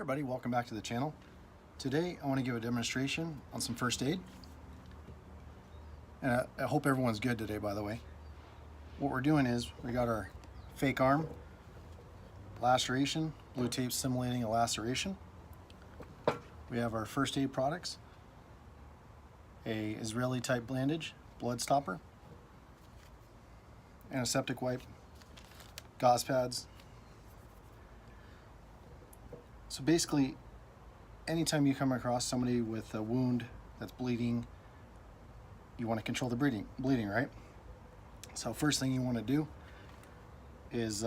everybody, welcome back to the channel. Today I want to give a demonstration on some first aid. And I hope everyone's good today, by the way. What we're doing is we got our fake arm laceration, blue tape simulating a laceration. We have our first aid products, a Israeli type bandage, blood stopper, antiseptic wipe, gauze pads. So basically, anytime you come across somebody with a wound that's bleeding, you want to control the bleeding, right? So first thing you want to do is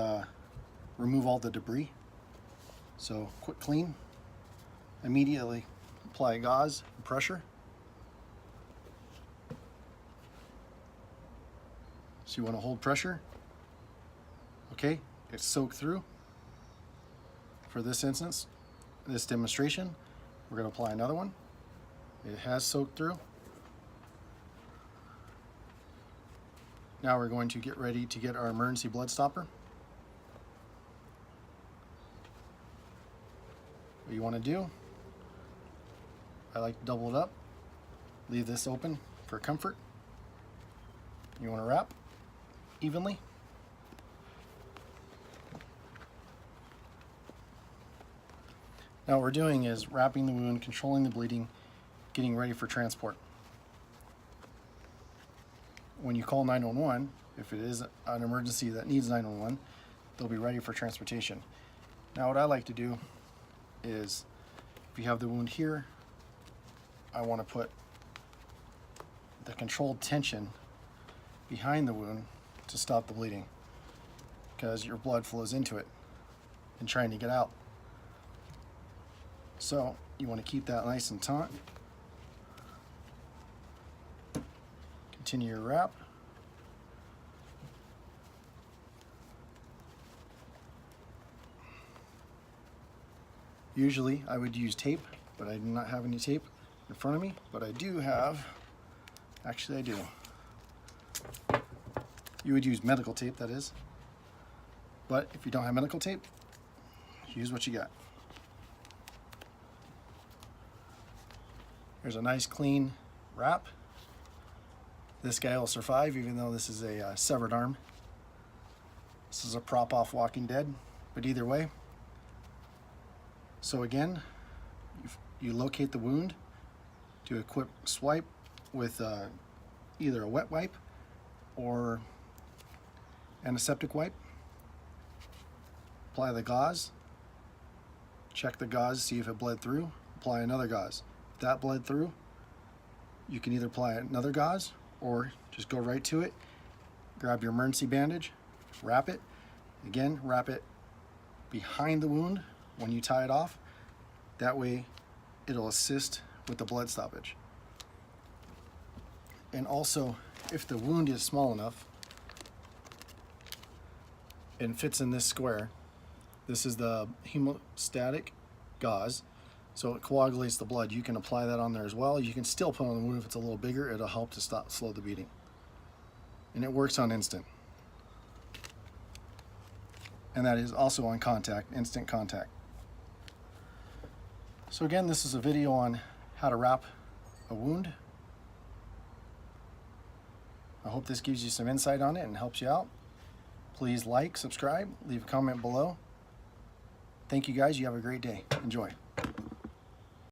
remove all the debris. So quick clean, immediately apply gauze and pressure. So you want to hold pressure. Okay, it's soaked through. For this instance, this demonstration, we're going to apply another one. It has soaked through. Now we're going to get ready to get our emergency blood stopper. What you want to do, I like to double it up, leave this open for comfort. You want to wrap evenly. Now what we're doing is wrapping the wound, controlling the bleeding, getting ready for transport. When you call 911, if it is an emergency that needs 911, they'll be ready for transportation. Now what I like to do is, if you have the wound here, I want to put the controlled tension behind the wound to stop the bleeding, because your blood flows into it and trying to get out. So you want to keep that nice and taut. Continue your wrap. Usually I would use tape, but I do not have any tape in front of me, but I do have, actually I do. You would use medical tape, that is. But if you don't have medical tape, use what you got. There's a nice clean wrap. This guy will survive, even though this is a severed arm. This is a prop off Walking Dead, but either way. So again, you locate the wound, do a quick swipe with either a wet wipe or antiseptic wipe. Apply the gauze, check the gauze, see if it bled through, apply another gauze. If that bled through, you can either apply another gauze or just go right to it, grab your emergency bandage, wrap it. Again, wrap it behind the wound when you tie it off. That way it'll assist with the blood stoppage. And also, if the wound is small enough and fits in this square, this is the hemostatic gauze, so it coagulates the blood. You can apply that on there as well. You can still put on the wound if it's a little bigger. It'll help to slow the bleeding. And it works on instant. And that is also on contact, instant contact. So again, this is a video on how to wrap a wound. I hope this gives you some insight on it and helps you out. Please like, subscribe, leave a comment below. Thank you guys. You have a great day. Enjoy.